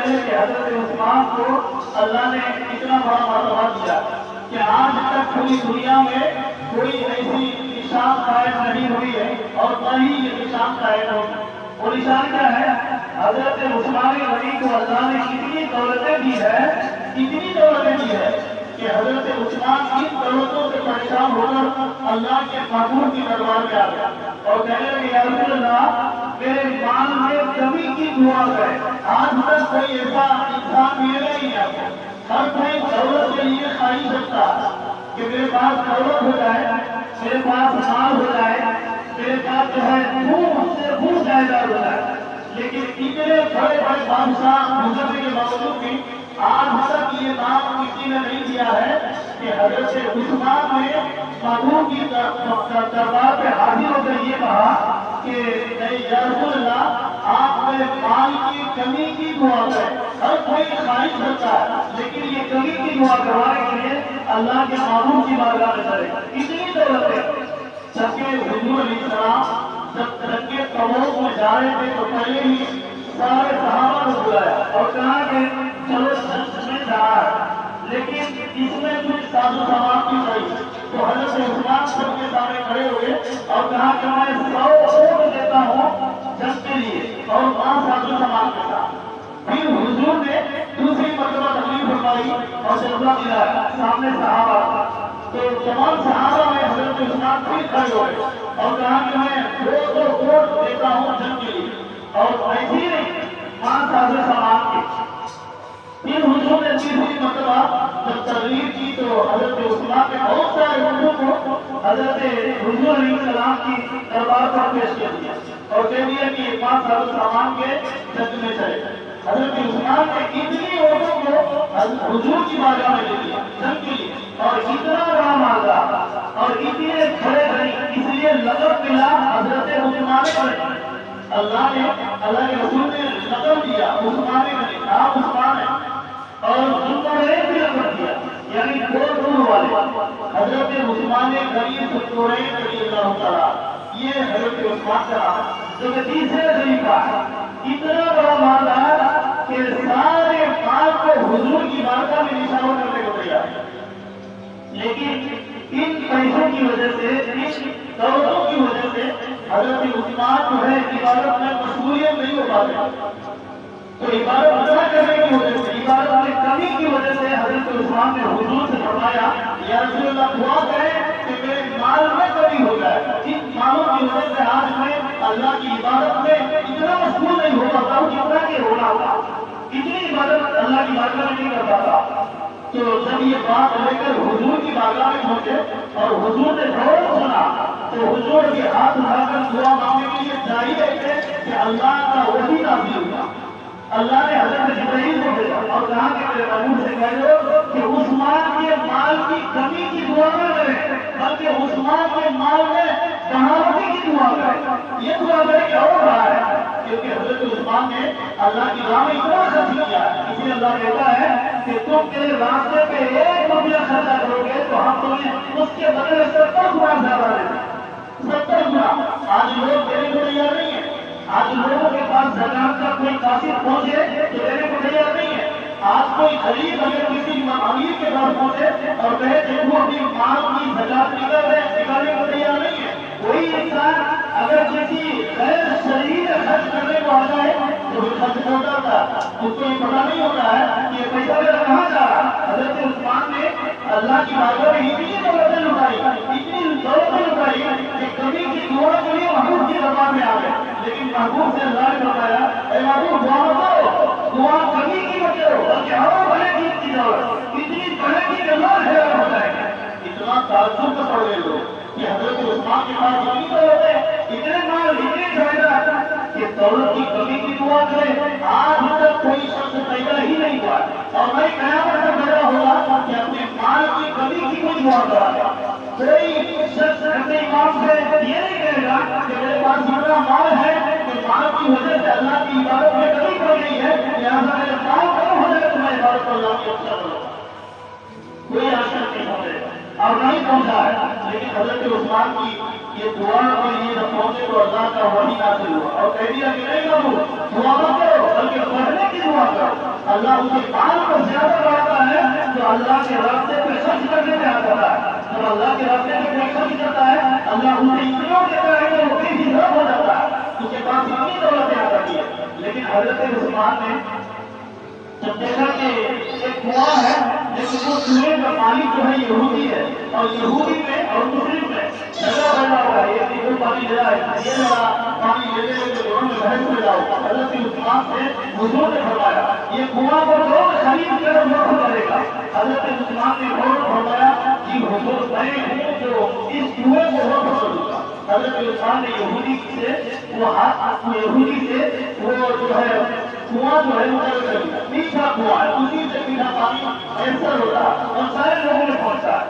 ہے کہ حضرت عثمان کو اللہ نے اتنا بڑا مرتبہ دیا کہ آج تک پوری دنیا میں کوئی ایسی نشان قائم نہیں ہوئی ہے اور نہ ہی یہ نشان قائم ہوگی۔ وہ نشان کیا ہے؟ حضرت عثمان غنی کو اللہ نے اتنی دولتیں دی ہے کہ حضرت عثمان ان دولتوں سے پریشان ہو کر اللہ کے محبوب کی دربار میں آ گیا اور کہنے لگے یا رسول اللہ میرے مال میں کمی کی دعا ہے۔ آج تک کوئی ایسا انسان ملے گا ہی نہیں آپ کو۔ ہر کوئی دولت کے لیے خواہش رکھتا کہ میرے پاس دولت ہو جائے، میرے پاس مال ہو جائے، میرے پاس جو ہے خوب جائیداد ہو جائے، لیکن اتنے بڑے بڑے بادشاہ گزرنے کے باوجود بھی آج تک یہ نام کسی نے نہیں دیا ہے کہ حضرت عثمان نے محبوب کی دربار پہ حاضر ہو کر یہ کہا کہ یا رسول اللہ آپ میرے مال کی کمی کی دعا کریں۔ ہر کوئی خواہش کرتا ہے لیکن یہ کمی کی دعا کروانے کے لیے اللہ کے محبوب کی بارگاہ میں چلے۔ اتنی دولت ہے جبکہ حضور علیہ السلام جب ترقی تبوک میں جا رہے تھے تو پہلے ہی سارے صحابہ کو بلایا اور کہا کہ چلو میں جا رہا ہے، لیکن اس میں کچھ ساز و سامان کی گئی تو حضرت عثمان سب کے سامنے کھڑے ہوئے اور کہا کہ میں 100 اونٹ دیتا ہوں جنگ کے لیے اور 5 ساز و سامان کے ساتھ۔ پھر حضور نے دوسری مرتبہ تکلیف فرمائی اور جذبہ دلایا سامنے صحابہ، تو تمام صحابہ میں حضرت عثمان پھر کھڑے ہوئے اور کہا کہ میں 200 اونٹ دیتا ہوں جنگ کے لیے اور ایسے ہی نہیں 5 ساز و سامان کے۔ پھر حضور نے تیسری مرتبہ جب تقریر کی تو حضرت عثمان نے بہت سارے اونٹوں کو حضرت حضور علیہ السلام کی دربار پر پیش کر دیا اور کہہ دیا کہ یہ 5 ساز و سامان کے جنگ میں چلے۔ حضرت عثمان نے اتنی اونٹوں کو حضور کی بارگاہ میں دے دیا جنگ کے لیے اور اتنا بڑا مالا اور اتنے بڑے غنی، اس لیے لقب ملا حضرت عثمان غنی۔ اللہ کے رسول نے لقب دیا عثمان غنی، نام عثمان ہے اور ذوالقرنین بھی لقب دیا یعنی 2 نور والے۔ حضرت عثمان غنی ذوالقرنین رضی اللہ تعالیٰ، یہ حضرت عثمان کا جو کہ تیسرے خلیفہ ہے۔ اتنا بڑا مالا کہ سارے مال کو حضور کی بارگاہ میں نشان کرنے کو تیار ہے، لیکن ان پیسوں کی وجہ سے، ان دولتوں کی وجہ سے حضرت عثمان جو ہے عبادت میں مشغولیت نہیں ہو پاتے، تو عبادت ادا کرنے کی وجہ سے، عبادت میں کمی کی وجہ سے حضرت عثمان نے حضور سے فرمایا یا رسول اللہ دعا کریں کہ میرے مال میں کمی ہو جائے۔ ان مالوں کی وجہ سے آج میں اللہ کی عبادت میں اتنا مشغول نہیں ہو پاتا ہوں جتنا کہ ہونا ہوگا، اتنی عبادت اللہ کی بارگاہ میں نہیں کر پاتا۔ تو جب یہ بات لے کر حضور کی بارگاہ میں پہنچے اور حضور نے فوراً سنا تو حضور کے ہاتھ اٹھا کر دعا مانگنے کے لیے جاری رہتے کہ اللہ کا وحی نازل ہوا۔ اللہ نے حضرت جبرائیل کو بھیجا اور کہا کہ میرے محبوب سے کہہ دو کہ عثمان کے مال کی کمی کی دعا نہ کریں بلکہ عثمان کے مال میں بڑھاوٹی کی دعا کریں۔ یہ دعا کریں کہ اور رہا ہے کیونکہ حضرت عثمان نے اللہ کی راہ میں اتنا خرچ کیا، اس لیے اللہ کہتا ہے کہ تم میرے راستے پہ 1 روپیہ خرچہ کرو گے تو ہم تمہیں اس کے بدلے 70 گنا زیادہ دیں گے۔ 70 گنا۔ آج لوگ دینے کو تیار نہیں ہیں، آج لوگوں کے پاس زکات کا کوئی قاصد پہنچے تو دینے کو تیار نہیں ہے۔ آج کوئی غریب اگر کسی امیر کے پاس پہنچے اور کہے دیکھو اپنی مال کی زکات نکالنے کو تیار نہیں ہے۔ کوئی انسان اگر کسی غیر شرعی خرچ کرنے کو آ جائے تو خرچ ہو جاتا ہے، اس کو یہ پتہ نہیں ہوتا ہے کہ یہ پیسہ میرا کہاں جا رہا ہے۔ حضرت عثمان نے اللہ کی بارگاہ میں اتنی دولتیں لٹائی کہ کبھی کی دعا کے لیے محبوب کی دربار میں آ گئے، لیکن محبوب سے اللہ نے فرمایا اے محبوب دعا مت کرو، دعا کمی کی مت کرو بلکہ اور بڑے چیز کی ضرورت، اتنی بڑے کی اللہ حیران ہو جائے گا۔ اتنا تعجب کا پڑ گئے لوگ کہ حضرت عثمان کے پاس اتنی دولت ہے، اتنے مال، اتنے جائیداد کہ دولت کی کمی کی دعا کرے۔ آج تک کوئی شخص پیدا ہی نہیں ہوا اور میں قیامت تک پیدا ہوگا کہ اپنے مال کی کمی کی کوئی دعا کرا دے۔ کوئی شخص اپنے امام سے یہ نہیں کہے گا کہ میرے پاس اتنا مال ہے کہ مال کی وجہ سے اللہ کی عبادت میں کمی پڑ گئی ہے، لہٰذا میرے مال کم ہو جائے تو میں عبادت کو اللہ کی اچھا کروں گا۔ کوئی آج تک نہیں پہنچے اور نہیں پہنچا ہے، لیکن حضرت عثمان کی یہ دعا اور یہ جب پہنچے تو اللہ کا وحی نازل ہوا اور کہہ دیا کہ نہیں کرو دعا مت کرو بلکہ پڑھنے کی دعا کرو۔ اللہ ان کے مال کو زیادہ بڑھاتا ہے جو اللہ کے راستے پہ خرچ کرنے میں آتا ہے. جب اللہ کے راستے پہ کوئی خرچ کرتا ہے اللہ اسے اتنا دیتا ہے کہ وہ بے حساب ہو جاتا ہے. اس کے پاس اتنی دولتیں آ جاتی ہے. لیکن حضرت عثمان نے جب دیکھا کہ ایک کنواں ہے لیکن وہ کنویں کا پانی جو ہے یہودی ہے اور یہودی میں اور مسلم میں جھگڑا پیدا ہوا ہے. ایک وہ پانی لے رہا ہے یہ لڑا پانی لیتے ہوئے دونوں میں بحث ہو جاؤ. حضرت عثمان سے حضور نے فرمایا یہ کنواں کو جو خرید کر وقف کرے گا. حضرت عثمان نے فوراً فرمایا جی حضور میں ہوں جو اس کنویں کو وقف کروں گا. حضرت عثمان نے یہودی سے وہ جو ہے کنواں جو ہے مقرر کر دیا. میٹھا کنواں ہے اسی سے میٹھا پانی میسر ہوتا ہے اور سارے لوگوں میں پہنچتا ہے.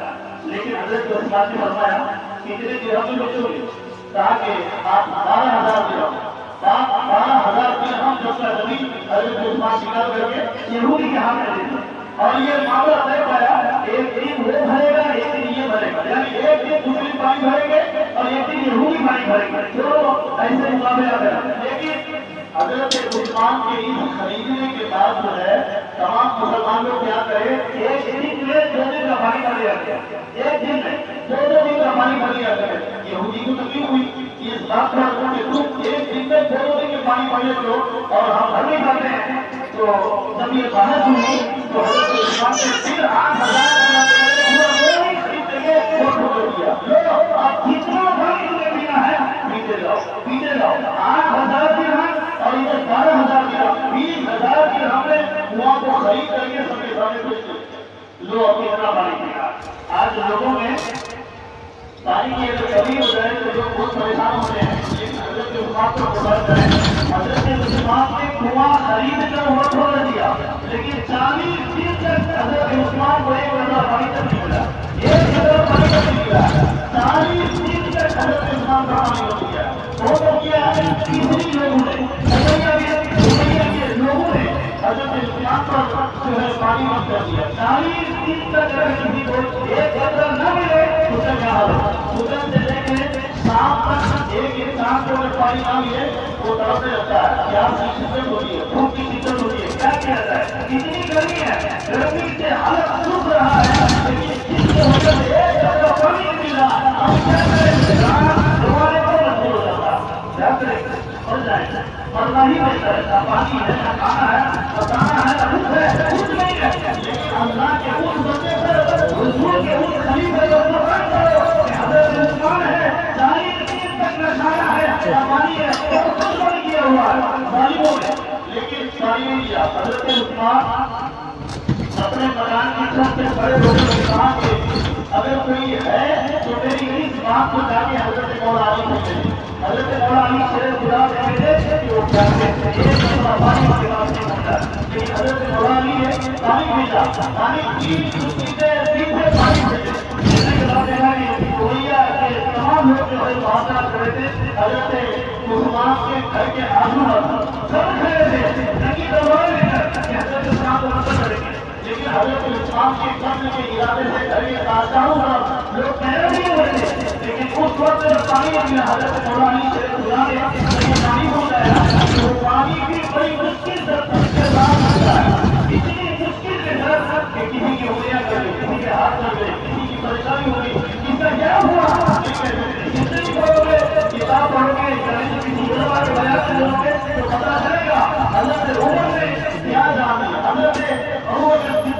لیکن حضرت عثمان نے فرمایا کتنے درہم بچوں گے کہا کہ آپ 12,000 درہم 12,000 درہم جب کا زمین حضرت عثمان شکار کر کے یہودی کے ہاتھ میں دیتے اور یہ معاملہ طے پایا ایک دن وہ بھرے گا ایک دن یہ بھرے گا. یعنی ایک دن مسلم پانی بھریں گے اور ایک دن یہودی پانی بھریں گے. جو ایسے مقابلہ کریں. لیکن حضرت عثمان کے اس خریدنے کے بعد جو ہے تمام مسلمان لوگ کیا کرے ایک دن میں 2 دن کا پانی بھر لیا گیا. ایک دن میں 2 دن کا پانی بھر لیا گیا. یہودی کو تکلیف ہوئی اس بات پر کہ تم ایک دن میں 2 دن کے پانی بھر لیتے ہو اور ہم بھر نہیں پاتے ہیں. تو جب یہ بحث ہوئی تو حضرت عثمان نے پھر 8,000 آپ جتنا پانی تمہیں پینا ہے پیتے جاؤ 8,000 درہم اور ادھر 12,000 درہم 20,000 درہم نے کنواں کو خرید کر کے سب کے سامنے پیش لو اپنی اتنا پانی پیا. آج لوگوں میں پانی کی اگر کمی ہو جائے تو لوگ بہت پریشان ہوتے ہیں. لیکن حضرت عثمان کو خبر کریں حضرت عثمان نے کنواں خرید کر وہ چھوڑ دیا. لیکن 40 دن تک حضرت عثمان کو 1,000 پانی تک نہیں ملا. 1,000 پانی تک نہیں ملا. 40 دن تک حضرت عثمان کا پانی ہو گیا. وہ تو کیا تیسری لوگوں نے کے لوگوں نے حضرت عثمان پر جو ہے پانی بند کر دیا. 40 دن تک اگر کسی کو 1,000 نہ ملے تو سے کیا حال ہے. صبح سے لے کے شام تک ایک انسان کو اگر پانی نہ ملے وہ تڑپنے لگتا ہے. پیاس کی شدت ہوتی ہے بھوک کی شدت ہوتی ہے. کیا کیا جاتا ہے اتنی گرمی ہے گرمی سے حالت سوکھ رہا ہے. لیکن جس کی وجہ سے 1,000 پانی نہیں مل رہا ہم کیا کریں ہمارے کو مجبور ہو جاتا ہے. کیا کریں مر جائیں مرنا ہی بہتر ہے. پانی ہے نہ کھانا ہے بتانا ہے نہ کچھ ہے کچھ نہیں ہے. لیکن اللہ کے اس بندے پر حضور کے اس خلیفہ کو قربان کرو کہ حضرت عثمان ہے 40 دن تک نہ کھانا ہے نہ پانی ہے وہ کچھ نہیں کیا ہوا ہے ظالموں نے. لیکن پانی نہیں کیا. حضرت عثمان اپنے مکان کی چھت سے کھڑے ہو کر کہا کہ اگر کوئی ہے تو میری اس بات کو جا کے حضرت مولا علی کو دے. حضرت مولا علی شیر خدا سے ملے کہ وہ کیا کہتے ہیں ایک دفعہ پانی کے پاس نہیں پہنچا. لیکن حضرت مولا علی نے پانی بھیجا. پانی 3 سے پانی بھیجے. جیسے کہ بات دیکھا کہ کوریا کے تمام لوگ جو ہے محاصرہ کر رہے تھے. حضرت عثمان کے گھر کے آزو سب کھڑے تھے نکی تلوار لے کر کہ حضرت عثمان کو مدد کریں گے. لیکن حضرت عثمان کے قتل کے ارادے سے گھر کے چاروں طرف لوگ پہلے نہیں ہوئے تھے. لیکن اس وقت جب پانی اپنے حضرت مولا علی سے خدا نے پانی پہنچایا تو پانی بھی بڑی مشکل سے ساتھ ہوتا ہے. اتنی مشکل سے ساتھ کہ کسی کی انگلیاں کر گئی کسی کے ہاتھ کر گئے کسی کی پریشانی ہو گئی. اس کا کیا ہوا جتنی پڑھو گے کتاب پڑھو گے کسی علماء کے بیان کرو گے تو پتا چلے گا حضرت عمر نے کیا جانا حضرت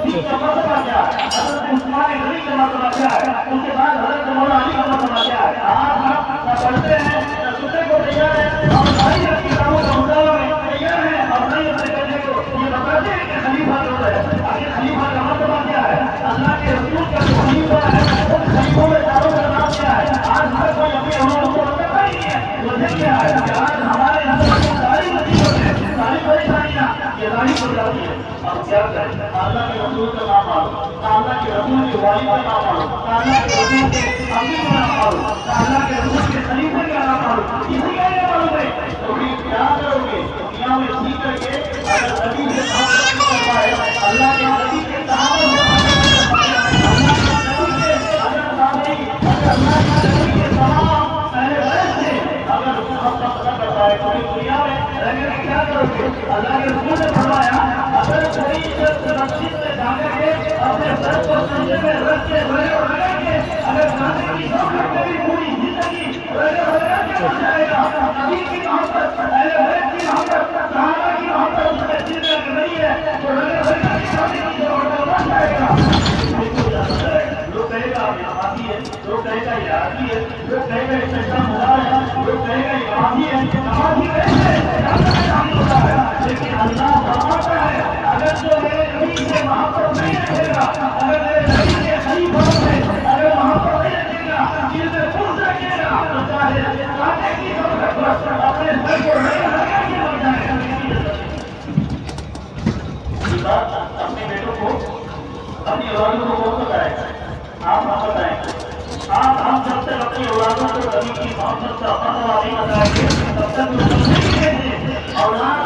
صدیق کا مرتبہ کیا ہے حضرت عثمان غنی کا مرتبہ کیا ہے اس کے بعد حضرت مولا علی کا مرتبہ کیا ہے. آج ہم نہ پڑھتے ہیں نہ سننے کو تیار ہے اور ساری کتابوں کا مطالعہ میں تیار ہے اور نہیں اپنے کرنے کو یہ بتاتے ہیں کہ خلیفہ جو ہے آخر خلیفہ کا مرتبہ کیا ہے. اللہ کے رسول کا جو خلیفہ ہے ان خلیفوں میں چاروں کا نام کیا ہے. آج ہر کوئی اپنے امور کو بتاتا ہی نہیں ہے. وجہ کیا ہے کہ آج ہمارے اندر ساری مصیبتیں ساری پریشانیاں یہ ظاہر ہو جاتی ہے. اب کیا کریں اللہ کے رسول کا نام مانو اللہ کے رسول کے والد کا نام مانو اللہ کے رسول کے امیر کا نام مانو اللہ کے رسول کے خلیفہ کا نام مانو. کسی کا یہ معلوم ہے تو پھر کیا کرو گے دنیا میں سیکھ کر کے اگر نبی سے محبت کرتا ہے اللہ کے نبی کے صحابہ دنیا میں رہنے کیا کرو گے. اللہ کے رسول نے فرمایا اگر کوئی لیکن اللہ فرماتا ہے اگر جو میرے نبی سے محبت نہیں رکھے گا، اگر میرے نبی کے خلیفوں سے اگر محبت نہیں رکھے گا، دل میں بغض رکھے گا، تو چاہے کاٹے کی طرف اپنے سر کو نہیں لگا کے مر جائے گا۔ یہ بات اپنے بیٹوں کو، اپنی اولادوں کو کون بتائے؟ آپ ہم بتائیں۔ آپ ہم جب تک اپنی اولادوں کو نبی کی محبت کا فتویٰ نہیں بتائیں گے تب تک وہ سمجھیں گے نہیں۔ اولاد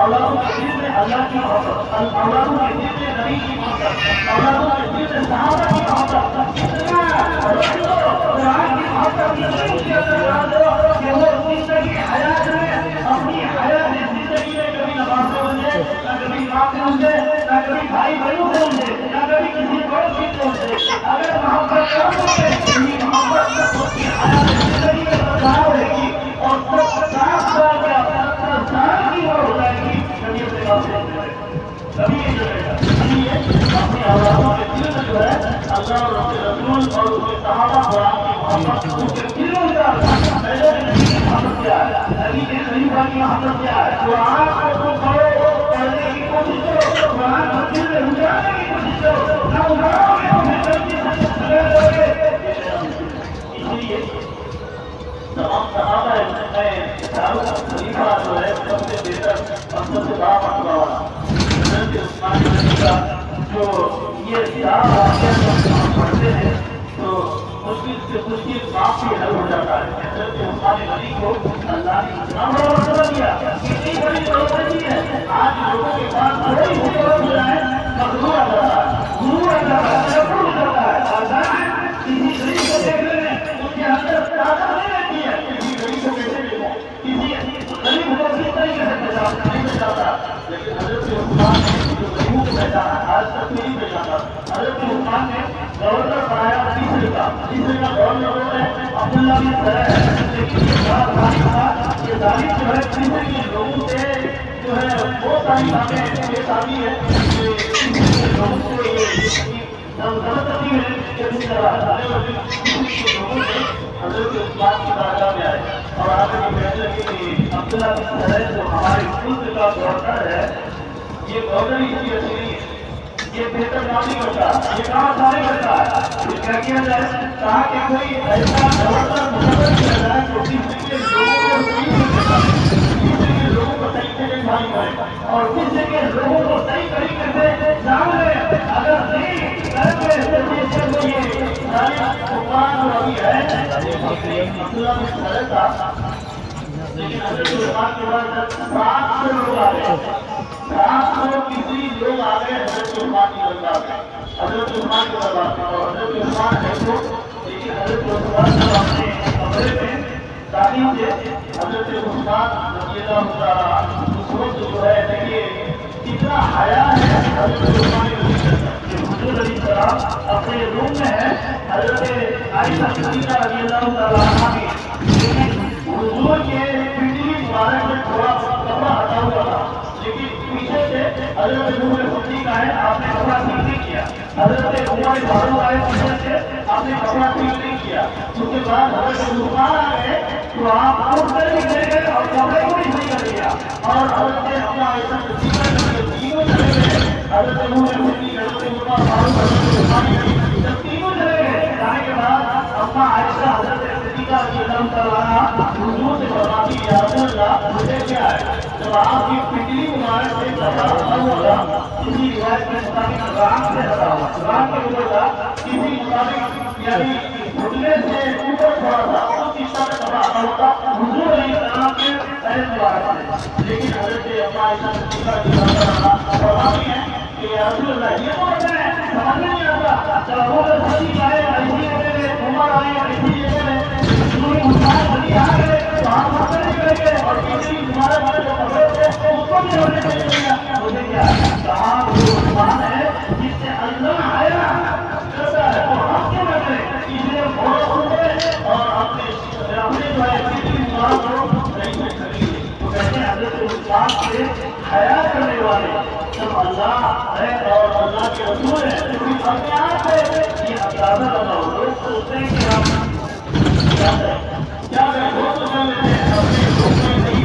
اولادوں کے دل میں اللہ کی محبت، اولادوں کے دل میں نبی کی محبت، اولادوں کے دل میں صحابہ کی محبت، اتنا قرآن کی محبت اتنی کے اندر ڈال دو کہ وہ زندگی حیات میں اپنی حیات زندگی میں کبھی نماز سے ملے، نہ کبھی ماں سے ملے، نہ کبھی بھائی بہنوں سے ملے، نہ کبھی کسی پڑوسی سے ملے۔ اگر محبت کرو گے یہ محبت اس کی حیات زندگی میں برقرار رہے گی اور 50 سال یا 70 سال کی عمر ہو جائے گی، کبھی اپنے بات سے کبھی نہیں چلے گا۔ اس لیے اپنی اولادوں کے دل میں جو ہے اللہ اور اس کے رسول اور اس کے صحابہ قرآن کی محبت اس کے دلوں میں ڈالنا۔ پہلے نبی کی محبت کیا ہے؟ نبی کے خلیفہ کی محبت کیا ہے؟ قرآن کو تم پڑھو، پڑھنے کی کوشش کرو، قرآن کو دل میں اجاڑنے کی کوشش کرو، نہ اجاڑو گے تو پھر غلطی سے سگڑ دو گے۔ اس لیے تمام صحابہ میں چاروں کا خلیفہ جو ہے سب سے بہتر اور سب سے بڑا مرتبہ والا حضرت عثمان غنی کا جو یہ چار واقعہ ہم پڑھتے ہیں تو مشکل سے مشکل باپ بھی حل ہو جاتا ہے۔ حضرت عثمان غنی کو اللہ نے اتنا بڑا مرتبہ دیا، کتنی بڑی دولت دی ہے۔ آج لوگوں کے پاس تھوڑی سی دولت ہو جائے مغرور آ جاتا ہے، غرور آ جاتا ہے، تکبر ہو جاتا ہے۔ کسی غریب کو دیکھ لیں اس کے اندر طاقت نہیں رہتی ہے، کسی غریب کو کیسے دیکھو، کسی غریب کو کس طریقے سے نہیں پہچانتا، لیکن حضرت عثمان نے جو غریبوں کو پہچانا آج تک نہیں پہچانتا۔ حضرت عثمان نے گورنر بنایا تیسرے کا گورنر ہے عبداللہ بن سرح ہے، لیکن یہ بڑا ظالم تھا۔ یہ ظالم جو ہے تیسرے کے لوگوں سے جو ہے بہت ساری باتیں پیش آتی ہے کہ تیسرے کے لوگوں سے زبردستی میں حضرت عثمان کی بارگاہ میں آئے اور آپ کو کہنے لگے کہ عبداللہ بن سرح جو ہمارے ملک کا گورنر ہے، یہ گورنر اس کی اچھی نہیں ہے، یہ بہتر کام نہیں کرتا، یہ کام سارے کرتا ہے۔ پھر کیا کیا جائے؟ کہا کہ کوئی ایسا گورنر مقرر کیا جائے جو کسی کے لوگوں کو صحیح نہیں کرتا، کسی کے لوگوں کو صحیح سے دیکھبھال کرے اور کسی کے لوگوں کو صحیح طریقے سے جان لے۔ اگر نہیں کرتے تو یہ حکمران جو ابھی ہے عبداللہ بن سرح تھا، لیکن حضرت عثمان کے بعد 700 لوگ آ گئے، 700 کسی لوگ آ گئے حضرت عثمان کی دربار میں، حضرت عثمان کی دربار میں، اور حضرت عثمان ہے تو لیکن حضرت عثمان جب اپنے کمرے میں تعلیم سے حضرت عثمان رضی اللہ تعالیٰ اس وقت جو ہے دیکھیے کتنا حیا ہے حضرت عثمان کہ حضور علیہ السلام اپنے روم میں ہے، حضرت عائشہ صدیقہ رضی اللہ تعالیٰ عنہا بھی حضور کے پنڈلی مبارک میں تھوڑا کپڑا ہٹا ہوا تھا، لیکن پیچھے سے حضرت عمر صدیق آئے، آپ نے کپڑا ٹھیک نہیں کیا، حضرت عمر فاروق آئے پیچھے سے، آپ نے کپڑا ٹھیک نہیں کیا، اس کے بعد حضرت عثمان آ گئے تو آپ اٹھ کر نکلے گئے اور کپڑے کو بھی صحیح کر لیا اور حضرت اپنا عائشہ صدیقہ تینوں چلے گئے، حضرت عمر صدیق، حضرت عمر فاروق، حضرت عثمان جب تینوں چلے گئے جانے کے بعد اپنا عائشہ حضرت صدیقہ رضی اللہ تعالیٰ عنہا حضور سے فرماتی ہے یا رسول اللہ مجھے کیا ہے؟ جب آپ کی پنڈلی مبارک سے کپڑا ہٹا ہوا تھا، کسی روایت کے مطابق ران سے ہٹا ہوا، ران کے اوپر تھا، کسی مطابق یعنی گھٹنے سے اوپر تھوڑا تھا، اس حصہ میں کپڑا ہٹا ہوا تھا حضور علیہ السلام کے پیر مبارک سے، لیکن حضرت اپنا عائشہ صدیقہ رضی اللہ تعالیٰ فرماتی ہیں کہ یا رسول اللہ یہ تو بتائیں سمجھ نہیں آتا، جب ابو بکر صدیق آئے ایسی جگہ میں، عمر آئے ایسی جگہ میں، حضور عثمان غنی آ گئے تو آپ وہاں سے نکلے گئے اور کسی تمہارے بڑے جو کپڑے تھے اس کو بھی ہونے کے لیے مجھے کیا کہا وہ عثمان ہے جس سے اللہ آیا کرتا ہے وہ ہم کیوں نہ کریں، اس لیے فوراً اٹھے اور اپنے جو ہے کسی مبارک کو صحیح سے خریدے۔ تو کہتے ہیں حضرت عثمان سے حیا کرنے والے جب اللہ ہے اور اللہ کے رسول ہے تو پھر اپنے آپ سے یہ اندازہ لگاؤ، لوگ سوچتے ہیں کہ آپ کیا کریں، وہ تو کر لیتے ہیں اپنے لوگ میں نہیں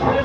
6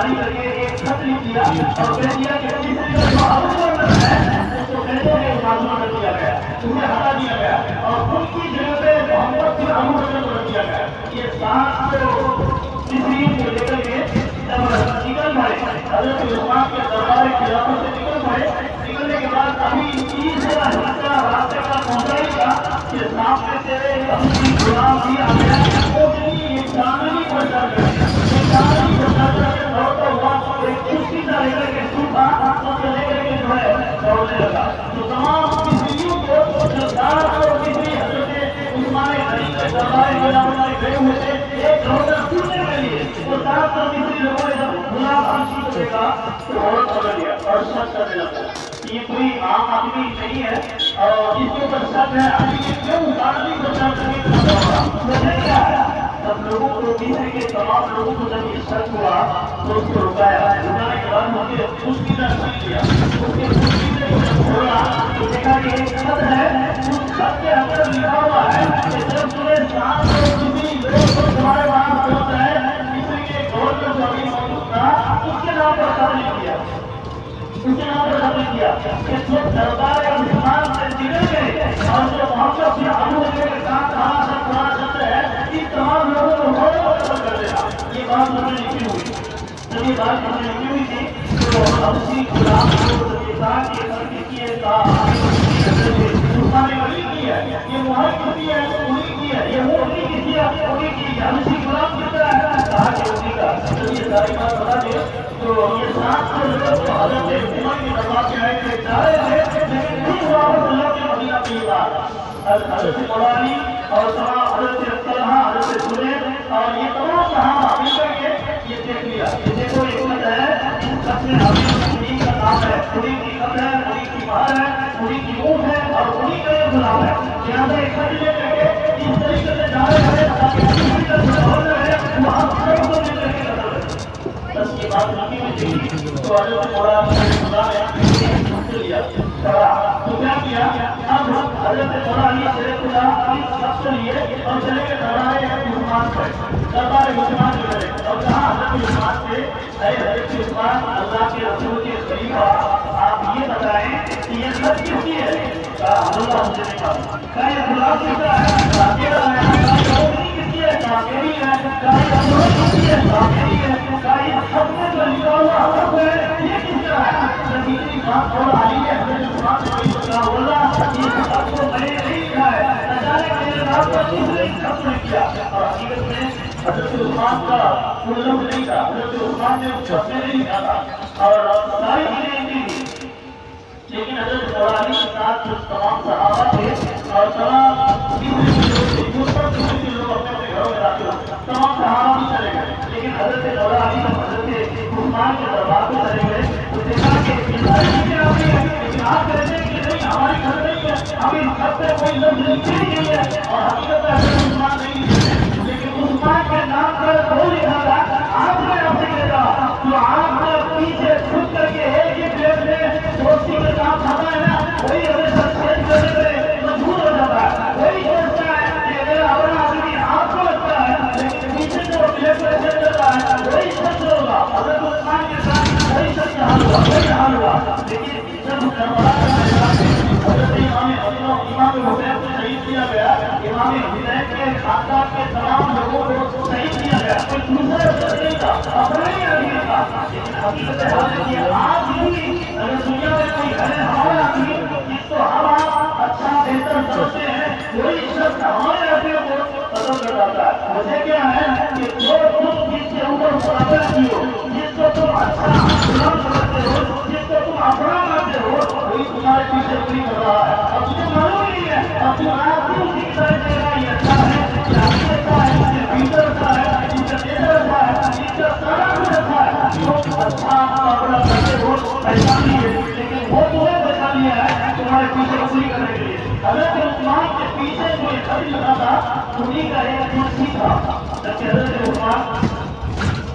جاری کر کے ایک خط لکھ دیا اور کہہ دیا کہ تیسری کا جو ابوبکر ہے اس کو کہتے ہیں کہ معذور کر دیا گیا، اسے ہٹا دیا گیا اور ان کی جگہ پہ محمد بن ابوبکر کو رکھ دیا گیا۔ یہ 700 تیسری کو لے کر کے جب نکل پڑے حضرت عثمان کے دربار خلافت سے نکل پڑے، نکلنے کے بعد ابھی تیسرا حصہ راستے کا پہنچا ہی تھا کہ سامنے سے اپنی غلام بھی آ گیا، وہ ایک چاندنی پر چڑھ گیا، ایک چاندنی پر چڑھ کر کے دوڑتا ہوا ایک چشتی سا لے کر کے سوکھا اس کو لے کر کے جو ہے دوڑنے لگا۔ تو تمام تیسریوں کو جو 700 تیسری حضرت عثمان غنی کے دربار خلافت میں گئے ہوئے تھے ایک روزہ سننے کے لیے، وہ 700 تیسری لوگوں نے جب غلام خاموشی کو دیکھا تو عورت پکڑ لیا اور شک کرنے لگا یہ کوئی عام آدمی نہیں ہے اور اس کے اوپر شک ہے، ابھی یہ کیوں آدمی کو شک کرنے کا دورہ وجہ کیا ہے؟ جب لوگوں کو تیسرے کے تمام لوگوں کو جب یہ شک ہوا تو اس کو رکایا، رکانے کے بعد مجھے اس کی طرح سن لیا، اس کے خوشی سے جب کھولا تو دیکھا کہ ایک خط ہے، اس خط کے اندر لکھا ہوا ہے کہ جب تمہیں 700 تیسری لوگ تمہارے وہاں پہنچ رہے ہیں تیسری کے گور میں جو ابھی موجود تھا اس کے نام پر خط لکھ دیا، اس کے نام پر خط کیا کہ جو دربار عثمان سے نکل گئے اور جو محمد بن ابوبکر کے ساتھ کہاں سے قرآن شبد ہے ان تمام لوگوں کو فوراً قتل کر دینا۔ یہ بات ہم نے لکھی ہوئی، جب یہ بات ہم نے لکھی ہوئی تھی تو اسی غلام کو کسان کی کسی عثمان غنی کی ہے، یہ محمد کسی ہے انہیں کی ہے، یہ وہ انہیں کسی ہے انہیں کی ہے، ہم اسی غلام کی طرح ہے کہا کہ انہیں کا۔ جب یہ ساری بات بتا دے تو یہ 700 لوگ تو حضرت عمر کے دربار سے آئے تھے جا رہے تھے لیکن پھر واپس اللہ کے مدینہ کی بات حضرت مولانا اور تمام حضرت طلحہ حضرت زبیر اور یہ تمام صحابہ مل کر کے یہ دیکھ لیا، یہ دیکھو ایک خط ہے، اس خط میں انہیں کا نام ہے، انہیں کی خط ہے، انہیں کی مہر ہے، انہیں کی اونٹ ہے اور انہیں کا یہ غلام ہے، لہٰذا ایک خط لے کر کے اس طریقے سے جا رہے ہیں تاکہ کسی کا جو ہے وہ ہم سب کو مل کر کے قتل کرے۔ بس یہ بات لمبی میں دیکھی تو حضرت مولانا نے لیا تو کیا کیا، اب حضرت مولانا سے خدا اس شخص کو لیے اور چلے کے دربار عثمان پر، دربار عثمان کے چلے اور کہا حضرت عثمان سے اے حضرت عثمان اللہ کے رسول کے خلیفہ آپ یہ بتائیں کہ یہ خط کس کی ہے؟ کہا اللہ مجھے نہیں معلوم، کہا یہ غلام کس کا ہے؟ کہا میرا ہے، کہا یہ کس کی ہے؟ کہا میری ہے، کہا یہ ضرورت کس کی ہے؟ کہا میری ہے، کہا یہ خط میں جو لکھا ہوا حرف ہے یہ کس کا ہے؟ تیسری بات اور آئی ہے حضرت عثمان سے وہی بتا اللہ یہ خط کو میں نے نہیں لکھا ہے، اچانک میرے نام پر کس نے خط نہیں کیا اور حقیقت میں حضرت عثمان کا کوئی لفظ نہیں تھا، حضرت عثمان نے خط میں نہیں لکھا تھا اور ساری چیزیں ان کی تھی، لیکن حضرت مولانا کے ساتھ جو تمام صحابہ تھے اور تمام لوگ اپنے اپنے گھروں میں داخل ہوئے، تمام صحابہ بھی چلے گئے، لیکن حضرت مولانا جب حضرت عثمان کے دربار کو چلے گئے تو دیکھا کہ یہ ساری چیزیں آپ ہیں لیکن آپ کہتے ہیں کہ نہیں ہماری گھر نہیں ہے، ہم اس خط میں کوئی لفظ لکھی نہیں ہے اور حقیقت میں حضرت عثمان نہیں لکھتے، لیکن عثمان کے نام پر وہ لکھا تھا آپ نے آپ سے کہا جو آپ نے پیچھے چھپ کر کے ایک ہی پلیٹ میں دوستی کے کام کھاتا ہے نا وہی ہمیشہ چینج کرنے میں مجبور ہو جاتا ہے، وہی سوچتا ہے کہ اگر اپنا آدمی آپ کو لگتا ہے لیکن پیچھے جو پلیٹ میں چینج کرتا ہے وہی سچ ہوگا، حضرت عثمان کے ساتھ وہی سچ حال ہوا، وہی حال ہوا، لیکن جب کربلا کا میدان میں حضرت امام حسین کو شہید کیا گیا، امام حسین کے خاندان کے تمام لوگوں کو شہید کیا گیا، کوئی دوسرا شخص نہیں تھا، اپنا ہی آدمی تھا، لیکن حقیقت حال ہے کہ آج بھی اگر دنیا میں کوئی ہے ہمارا آدمی جس کو ہم اچھا بہتر سمجھتے ہیں وہی شخص ہمارے آدمی کو قتل کر جاتا ہے۔ مجھے کیا ہے کہ جو تم جس کے اوپر مقابلہ کی ہو، جس کو تم اچھا غلام سمجھتے ہو، جس کو تم اپنا مانتے ہو وہی تمہارے پیچھے پوری کر رہا ہے، اب تمہیں معلوم نہیں ہے، اب تم آپ کیوں سیکھ کر دے گا یہ اچھا ہے، یہ آگے اچھا ہے، یہ بھیتر اچھا ہے، اس کا نیچر اچھا ہے، اس کا سارا کچھ اچھا ہے، تم اچھا مقابلہ کرتے ہو پہچانی ہے لیکن وہ تمہیں پہچانی ہے تمہارے پیچھے پوری کرنے کے لیے۔ حضرت عثمان کے پیچھے جو یہ خط لکھا تھا انہیں کا ایک کرسی تھا، جبکہ حضرت عثمان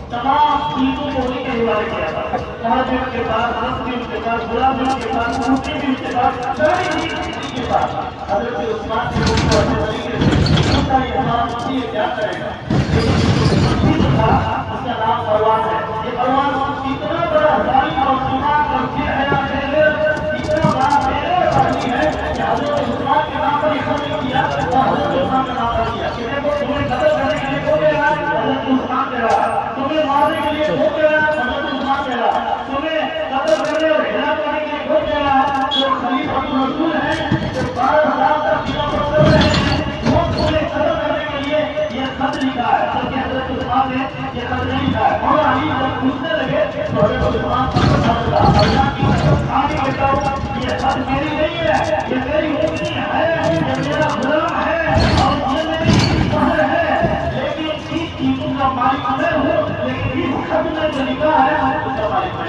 تمام چیزوں کو انہیں کے حوالے کیا تھا، تہجد کے پاس، رزق بھی ان کے پاس، غلامی کے پاس، روٹی بھی ان کے پاس، ساری چیز انہیں کے پاس۔ حضرت عثمان کے لوگ کو اچھے طریقے سے ان کا یہ ہمارا مسیح کیا کرے گا، لیکن جو مسیح تھا اس کا نام پروان ہے، یہ پروان لکھا ہے، جبکہ حضرت عثمان نے یہ خط نہیں لکھا ہے۔ اور علی جب پوچھنے لگے تو حضرت عثمان اللہ کی قسم کھا کے کہتا ہوں یہ خط میری نہیں ہے، یہ میری اپنی ہے، یہ میرا غلام ہے اور یہ میری مہر ہے، لیکن اس چیزوں کا مالک میں ہوں، لیکن اس خط میں جو لکھا ہے اس کا مالک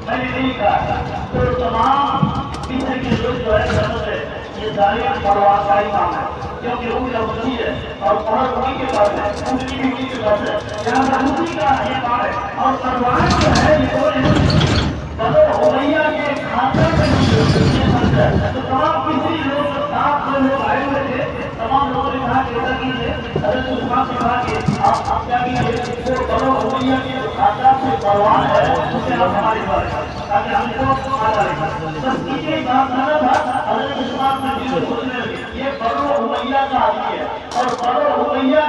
میں نے نہیں کہا۔ تو تمام پیچھے کے لوگ جو ہے سمجھ رہے یہ ظالم پرواز کا ہی کام ہے، کیونکہ روح لفظی ہے اور پہر انہیں کے پاس ہے، ان کی بھی انہیں کے پاس ہے، یہاں روحی کا یہ کام ہے۔ اور پرواز جو ہے یہ بنو امیہ کے خاندان میں یہ سمجھ ہے۔ تو تمام کسی لوگ ساتھ جو لوگ آئے ہوئے تھے تمام لوگوں نے کہا کہ ایسا کیجیے، حضرت عثمان سے کہا کہ آپ کیا کیجیے وہ بنو امیہ کے خاندان سے پروان ہے اسے آپ ہمارے پاس تاکہ ہم کو آتا رہے۔ بس اتنی بات کرنا تھا، حضرت عثمان نے دل میں سوچنے لگے یہ بنو امیہ کا آدمی ہے اور بنو امیہ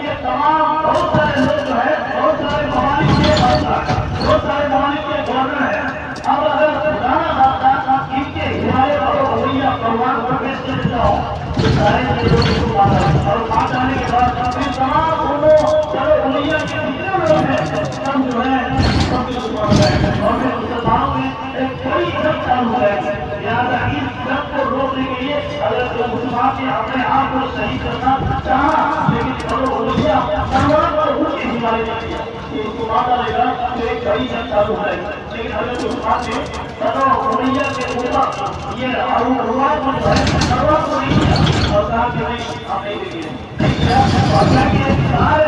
کے تمام بہت سارے لوگ جو ہے بہت سارے ممالک کے بادشاہ بہت سارے ممالک کے گورنر ہیں۔ اب اگر رانا صاحب ان کے ہمارے بنو امیہ پروان کو پیش کر دیتا ہوں تو سارے لوگوں کو مارا اور مار جانے کے بعد پھر تمام بنو امیہ کے جتنے لوگ ہیں سب جو ہے سب اور پھر مسلمانوں میں ایک بڑی جنگ چالو ہو جائے گی۔ لہٰذا اس جنگ کو روکنے کے لیے اگر مسلمان نے اپنے آپ کو صحیح کرنا چاہا لیکن بنو امیہ تلوار پر ان کے حوالے نہیں کیا کہ اس کو مار ڈالے گا تو ایک بڑی جنگ چالو ہو جائے گی۔ لیکن حضرت عثمان نے بنو امیہ کے اوپر یہ روایت پر جو ہے تلوار کو نہیں کیا اور کہا کہ نہیں ہم نہیں دیں گے اور کیا کہ سارے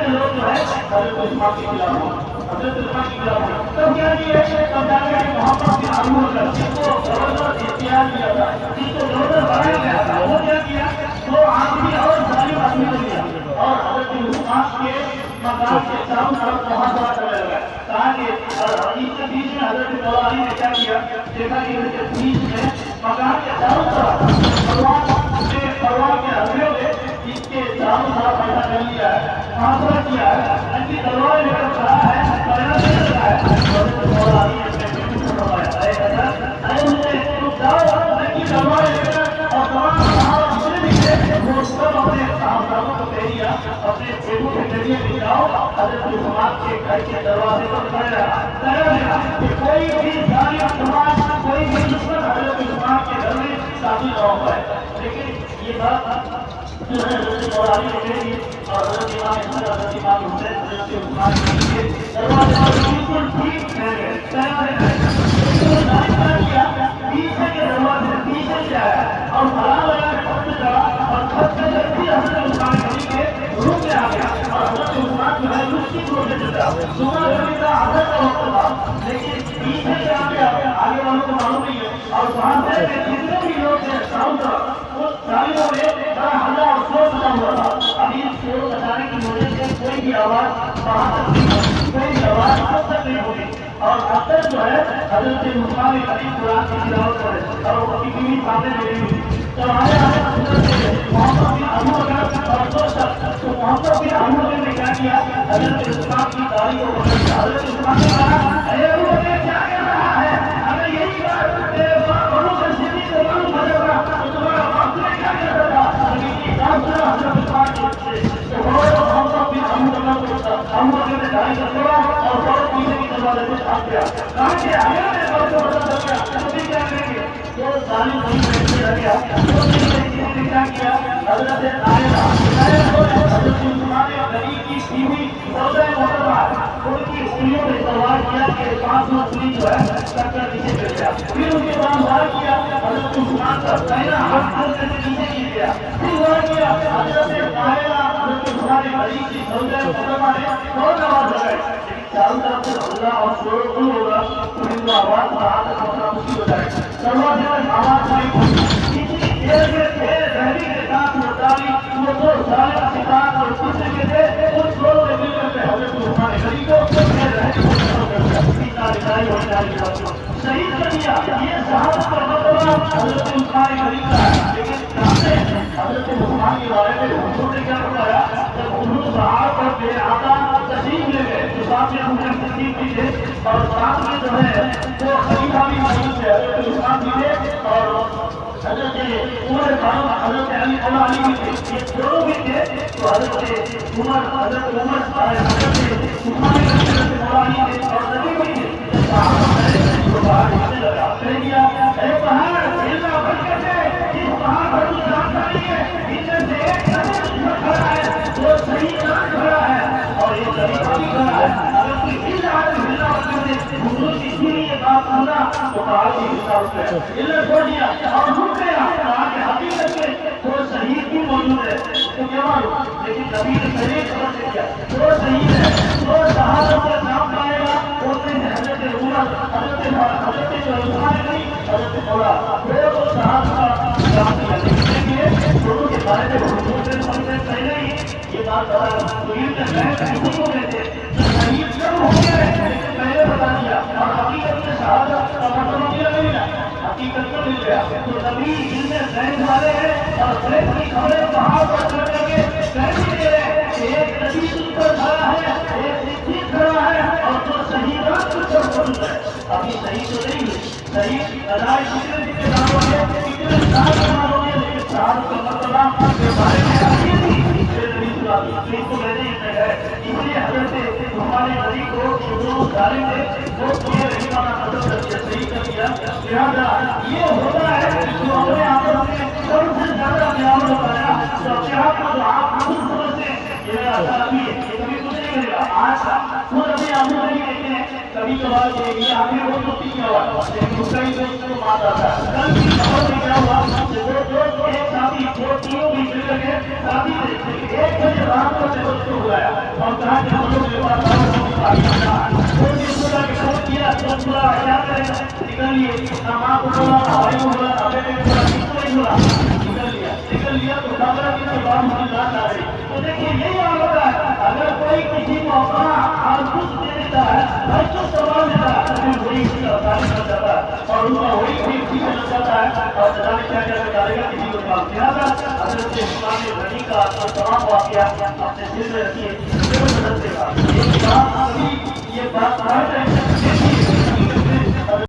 لوگ جو ہے حضرت عثمان کے خلاف ہو حضرت عثمان کے خلاف ہو تب کیا کیا تب جا کے محمد بن ابو بکر جس کو گورنر اختیار کیا تھا جس کو گورنر بنایا گیا تھا وہ کیا کیا وہ آدمی اور ظالم آدمی کو دیا اور حضرت عثمان کے مقام کے چاروں طرف محاصرہ کرنے لگا کہا کہ اس کے بیچ میں حضرت مولا علی نے کیا کیا دیکھا کہ ان کے بیچ میں مقام کے چاروں طرف پروان کے حملوں نے اس کے چاروں طرف پیدا کر لیا ہے محاصرہ کیا ہے ان کی تلوار لے کر کھڑا ہے پہنا نہیں لگا ہے حضرت مولا علی نے اپنے بیٹے کو فرمایا اے حضرت اے مجھے تم جاؤ ان کی تلوار لے کر اور تمام صحابہ جتنے بھی تھے وہ سب اپنے صحابہ کو کہہ دیا اپنے بیٹوں کے ذریعے لے جاؤ حضرت عثمان کے گھر کے دروازے پر کھڑے رہا کہ کوئی بھی ظالم عثمان کوئی بھی دشمن حضرت عثمان کے گھر میں شامل نہ ہو پائے۔ لیکن یہ بات جو ہے حضرت مولا علی نے کہہ دی اور حضرت امام حسن حضرت امام حسین حضرت عثمان کے دروازے پر بالکل ٹھیک ٹھہر گئے پیچھے کے دروازے سے پیچھے سے آیا اور بھلا لگا کے خط میں چڑھا اور خط میں جب بھی حضرت عثمان علی کے روم میں آ گیا اور حضرت عثمان جو ہے مشکل کو لے چلتا صبح کبھی کا حضرت کا وقت تھا لیکن پیچھے سے آگے والوں کو معلوم نہیں ہے اور وہاں سے جتنے بھی لوگ ہیں چاروں طرف وہ ظالموں میں بڑا حملہ اور شور مچا ہوا تھا۔ ابھی شور مچانے کی وجہ سے کوئی بھی آواز وہاں تک نہیں ہوگی کوئی بھی آواز اب تک نہیں ہوگی اور اب تک جو ہے حضرت عثمان علی قرآن کی تلاوت کرے اور وہ کبھی بھی سامنے نہیں ہوئی جب آئے محمد بن ابو بکر اور دو شخص تو محمد بن ابو بکر نے کیا کیا حضرت عثمان کی داڑھی کو پکڑ لیا حضرت عثمان نے کہا اے ابو بکر کیا کر رہا ہے اگر یہی بات بنو صدیق کو معلوم ہو جائے گا تو تمہارا باپ نے کیا کر رہا تھا لیکن یہ بات سنا حضرت عثمان کی تو محمد بن ابو بکر نے داڑھی کو چھوڑا اور فوراً پیچھے کی دروازے سے بھاگ گیا کہا کہ اگر میں بات کو بدل کر گیا تو بھی کیا کریں گے وہ ظالم وہیں بیٹھے رہ گیا نے کیا کیا حضرت نائلہ حضرت عثمان غنی کی بیوی سودہ محترمہ ان کی انگلیوں میں سوار کیا کہ 500 انگلی جو ہے ٹکر نیچے گر گیا پھر ان کے بعد وار کیا حضرت عثمان کا پہلا ہاتھ حضرت سے نیچے گر گیا پھر وار کیا حضرت نائلہ حضرت عثمان غنی کی سودہ محترمہ نے بہت آواز لگائی لیکن چاروں طرف سے اللہ اور شور غل ہوگا پھر وہ آواز باہر تک پہنچنا مشکل ہو جائے دروازے میں آواز نہیں اتنی دیر کے تھے رہنی کے ساتھ مرداری وہ دو ظالم شیطان اور دوسرے کے تھے ان دونوں نے مل کر حضرت عثمان غنی کو شہید کر دیا یہ صحابہ کا مرتبہ حضرت عثمان غنی کا ہے لیکن جانتے ہیں حضرت عثمان کے بارے میں حضور نے کیا بتایا جب حضور صحابہ پر بے آتا تشریف لے گئے تو ساتھ میں ہم نے تشریف بھی تھے اور ساتھ میں جو ہے وہ خلیفہ بھی موجود تھے حضرت عثمان بھی تھے اور حضرت عمر فاروق حضرت علی بھی تھے، یہ دونوں بھی تھے، تو حضرت عمر حضرت عثمان حضرت مولا علی تھے اور نبی بھی تھے۔ صحابہ نے تو پہاڑ ہلنے لگا، کہہ دیا اے پہاڑ ہلنا بند کر دے، اس پہاڑ پر تو جانتا نہیں ہے، ان میں سے ایک نبی تجھ پر کھڑا ہے، وہ صحیح نام کھڑا ہے اور یہ نبی بھی کھڑا ہے، اگر کوئی ہل رہا ہے تو ہلنا بند کر دے۔ حضور کی سنی یہ بات سنا تو پہاڑ بھی ہلنا رک گیا، ہلنا چھوڑ دیا اور رک گیا، کہا کہ حقیقت میں وہ صحیح بھی موجود ہے تو کیا معلوم، لیکن نبی نے پہلے خبر دے دیا وہ صحیح ہے، وہ صحابہ کا نام پائے گا، وہ سے حضرت عمر حضرت عثمان غنی حضرت مولا وہ صحابہ کا نام دیا۔ دیکھیے دونوں کے بارے میں حضور نے پہلے ہی یہ بات بتایا، تو یہ کسی کو کہتے صحیح کب ہو گیا ہے لیکن پہلے بتا دیا، اور حقیقت میں صحابہ کا مرتبہ ملا نہیں نا، حقیقت میں مل گیا۔ تو نبی جن میں غیب والے ہیں اور غیب کی خبریں وہاں پر کر کر کے کہہ بھی دے رہے ہیں کہ ایک نبی تجھ پر کھڑا ہے، ایک صدیق کھڑا ہے اور جو صحیح بات تجھ پر موجود ہے۔ ابھی صحیح تو نہیں ہے، صحیح ادائے کتنے کتنے دانوں ہے، کتنے سال کے مانوں ہے، لیکن صحابہ کا مرتبہ کے بارے میں حقیقت تھی میرے نبی صلی اللہ علیہ وسلم اس کو کہتے ہیں ہے، اس لیے حضرت ہمارے نبی کو جو ظالم تھے وہ یہ نہیں مانا مطلب صحیح کر دیا، لہٰذا یہ ہوتا ہے جو اپنے آپ میں سب سے زیادہ پیار ہوتا ہے تو اپنے آپ کو جو آپ خود سمجھتے ہیں یہ میرا آدمی ہے، یہ کبھی کچھ نہیں کرے گا، آج خود اپنے آپ کو نہیں کہتے ہیں، کبھی کبھار یہ آدمی وہ دوستی کیا ہوا لیکن اس کا ہی دوست کو بات آتا ہے۔ کل کی خبر میں کیا ہوا کہ وہ دوست ایک ساتھی وہ تینوں بھی مل کر کے ساتھی تھے، ایک بجے رات کو ٹیبل کو بلایا اور کہا کہ ہم لوگ میرے پاس وہ جس کو کہ فون کیا تو بولا کیا کرے گا، نکل لیے، نہ ماں کو بولا نہ بھائی کو بولا نہ بیٹے کو بولا، کس کو نہیں بولا، نکل لیا تو خبر کی تو بات ہماری بات آ رہی۔ تو دیکھیے یہی حال ہوتا ہے، اگر کوئی کسی کو اپنا اور کچھ دے دیتا ہے ہر کچھ سنبھال دیتا ہے تو پھر وہی اس کا تعلیم بن جاتا ہے اور ان کا وہی بھی اسی سے لگ جاتا ہے اور جانے کیا کیا ڈالے گا کسی کو بات۔ لہٰذا حضرت عثمان غنی کا جو تمام واقعہ اپنے دل میں رکھیے، یہ بات یہ بات